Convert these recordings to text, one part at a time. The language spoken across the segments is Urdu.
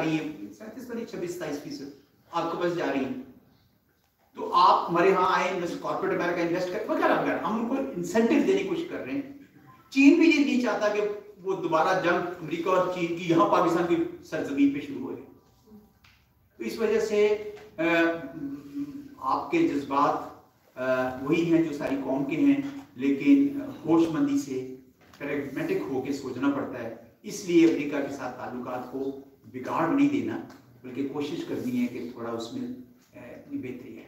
رہی ہیں 37-26-27% آپ کے پاس جا رہی ہیں، تو آپ ہمارے یہاں آئے کارپوریٹ امریکہ انویسٹ کریں وغیرہ وغیرہ، ہم ان کو انسینٹیو دینے کی کوشش کر رہے ہیں. چین بھی یہ نہیں چاہتا کہ وہ دوبارہ جنگ امریکہ اور چین کی یہاں پاکستان کی سرزمین پہ شروع ہوئے. تو اس وجہ سے آپ کے جذبات وہی ہیں جو ساری قوم کے ہیں، لیکن ہوش مندی سے پریگمیٹک ہو کے سوچنا پڑتا ہے. اس لیے امریکہ کے ساتھ تعلقات کو بگاڑ نہیں دینا، بلکہ کوشش کرنی ہے کہ تھوڑا اس میں بہتری ہے.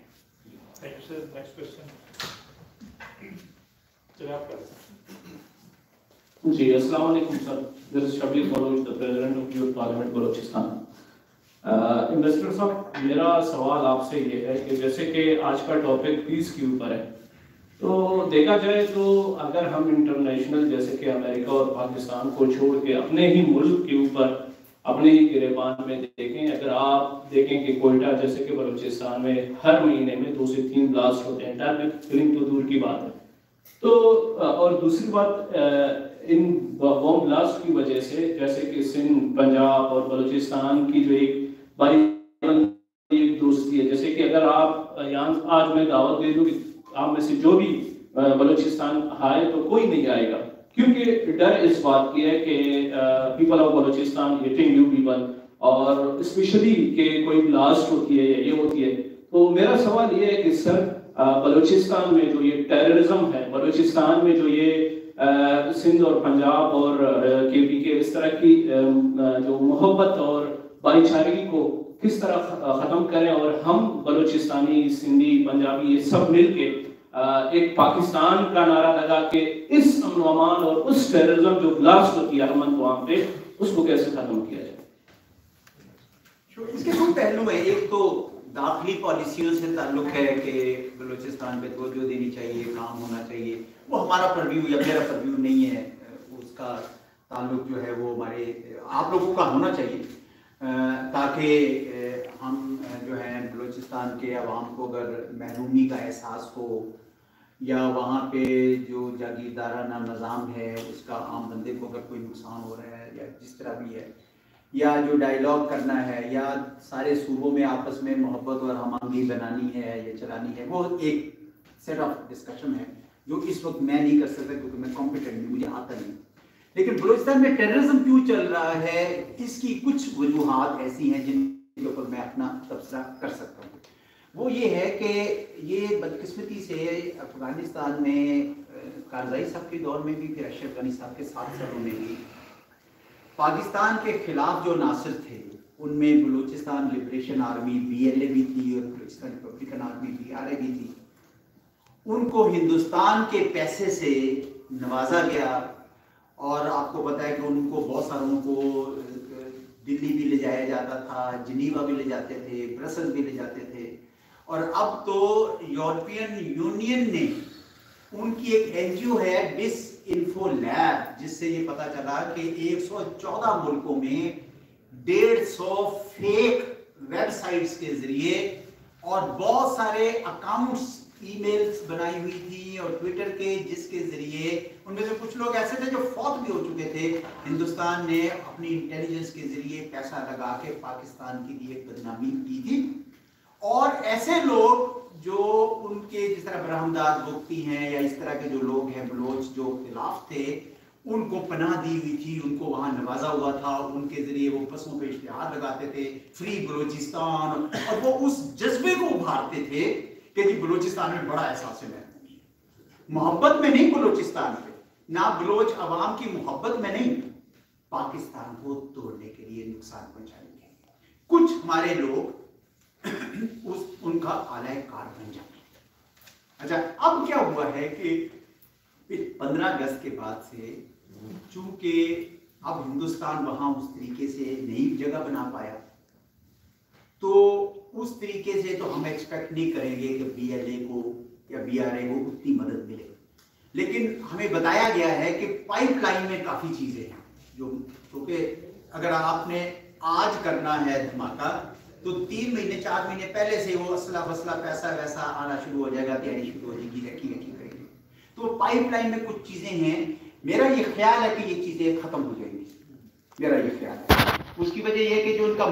جی السلام علیکم سر. This is Shabir Falosh, the President of Youth Parliament Balochistan. Investor صاحب میرا سوال آپ سے یہ ہے کہ جیسے کہ آج کا ٹاپک پیس کے اوپر ہے، تو دیکھا جائے تو اگر ہم انٹرنیشنل جیسے کہ امریکہ اور پاکستان کو چھوڑ کے اپنے ہی ملک کے اوپر اپنے ہی گریبان میں دیکھیں، اگر آپ دیکھیں کہ کوئٹہ جیسے کہ بلوچستان میں ہر مہینے میں 2 سے 3 بلاسٹ ہوتے ہیں، ٹارگٹ کلنگ تو دور کی بات ہے. تو اور دوسری بات ان بم بلاسٹ کی وجہ سے جیسے کہ سندھ، پنجاب اور بلوچستان کی جو ایک بڑی ایک دوستی ہے، جیسے کہ اگر آپ یہاں آج میں دعوت دے دوں کہ آپ میں سے جو بھی بلوچستان آئے تو کوئی نہیں آئے گا، کیونکہ ڈر اس بات کی ہے کہ people of Balochistan hating you people, اور اسپیشلی کہ کوئی بلاسٹ ہوتی ہے یا یہ ہوتی ہے. تو میرا سوال یہ ہے کہ سر بلوچستان میں جو یہ ٹیررزم ہے، بلوچستان میں جو یہ سندھ اور پنجاب اور کے پی کے اس طرح کی جو محبت اور بھائی چارگی کو کس طرح ختم کریں، اور ہم بلوچستانی، سندھی، پنجابی یہ سب مل کے ایک پاکستان کا نعرہ لگا کے اس امن و امان اور اس ٹیررزم جو بلاسٹ ہوتی ہے امن قوام پہ، اس کو کیسے ختم کیا جائے؟ اس کے دو پہلو ہیں. ایک تو داخلی پالیسیوں سے تعلق ہے کہ بلوچستان پہ توجہ دینی چاہیے، کام ہونا چاہیے. وہ ہمارا پرویو یا میرا پرویو نہیں ہے، اس کا تعلق جو ہے وہ ہمارے آپ لوگوں کا ہونا چاہیے، تاکہ ہم جو ہے بلوچستان کے عوام کو اگر محرومی کا احساس ہو یا وہاں پہ جو جاگیردارانہ نظام ہے اس کا عام بندے کو اگر کوئی نقصان ہو رہا ہے یا جس طرح بھی ہے، یا جو ڈائیلاگ کرنا ہے یا سارے صوبوں میں آپس میں محبت اور ہم آہنگی بنانی ہے یا چلانی ہے، وہ ایک سیٹ آف ڈسکشن ہے جو اس وقت میں نہیں کر سکتا کیونکہ میں کمپیٹنٹ نہیں، مجھے آتا نہیں. لیکن بلوچستان میں ٹیررزم کیوں چل رہا ہے، اس کی کچھ وجوہات ایسی ہیں جن کے اوپر میں اپنا تبصرہ کر سکتا ہوں. وہ یہ ہے کہ یہ بدقسمتی سے افغانستان میں کارزائی صاحب کے دور میں بھی، پھر اشرف غنی صاحب کے 7 سالوں میں بھی پاکستان کے خلاف جو ناصر تھے ان میں بلوچستان لبریشن آرمی BLA بھی تھی اور بلوچستان ریپبلکن آرمی BRA بھی تھی. ان کو ہندوستان کے پیسے سے نوازا گیا، اور آپ کو پتا ہے کہ ان کو بہت ساروں کو دلی بھی لے جایا جاتا تھا، جنیوا بھی لے جاتے تھے، برسل بھی لے جاتے تھے. اور اب تو یورپین یونین نے ان کی ایک NGO ہے ڈس انفو لیب، جس سے یہ پتا چلا کہ 114 ملکوں میں 150 فیک ویب سائٹس کے ذریعے اور بہت سارے اکاؤنٹس ای میلز بنائی ہوئی تھی اور ٹویٹر کے، جس کے ذریعے ان میں سے کچھ لوگ ایسے تھے جو فوت بھی ہو چکے تھے. ہندوستان نے اپنی انٹیلیجنس کے ذریعے پیسہ لگا کے پاکستان کی بھی ایک بدنامی کی تھی. اور ایسے لوگ جو ان کے جس طرح برہمدار بگتی ہیں یا اس طرح کے جو لوگ ہیں بلوچ جو خلاف تھے، ان کو پناہ دی ہوئی تھی، ان کو وہاں نوازا ہوا تھا. ان کے ذریعے وہ بسوں پہ اشتہار لگاتے تھے فری بلوچستان، اور وہ اس جذبے کو ابھارتے تھے کہ جی بلوچستان میں بڑا احساس ہے، محبت میں نہیں بلوچستان پہ، نہ بلوچ عوام کی محبت میں نہیں، پاکستان کو توڑنے کے لیے، نقصان پہنچانے کے لیے. کچھ ہمارے لوگ ان کا اعلی کار بن جاتے ہیں. اچھا اب کیا ہوا ہے کہ 15 اگست کے بعد سے چونکہ اب ہندوستان وہاں اس طریقے سے نئی جگہ بنا پایا، تو اس طریقے سے تو ہم ایکسپیکٹ نہیں کریں گے کہ BLA کو یا BRA کو اتنی مدد ملے. لیکن ہمیں بتایا گیا ہے کہ پائپ لائن میں کافی چیزیں ہیں جو، کیونکہ اگر آپ نے آج کرنا ہے دھماکہ تو 3 مہینے 4 مہینے پہلے سے وہ اسلحہ وسلہ پیسہ ویسا آنا شروع ہو جائے گا، تیاری شروع ہو جائے گی، رکھی کریں گے. تو پائپ لائن میں کچھ چیزیں ہیں. میرا یہ خیال ہے کہ یہ چیزیں ختم ہو جائیں گی، میرا یہ خیال ہے. اس کی وجہ یہ ہے کہ جو ان کا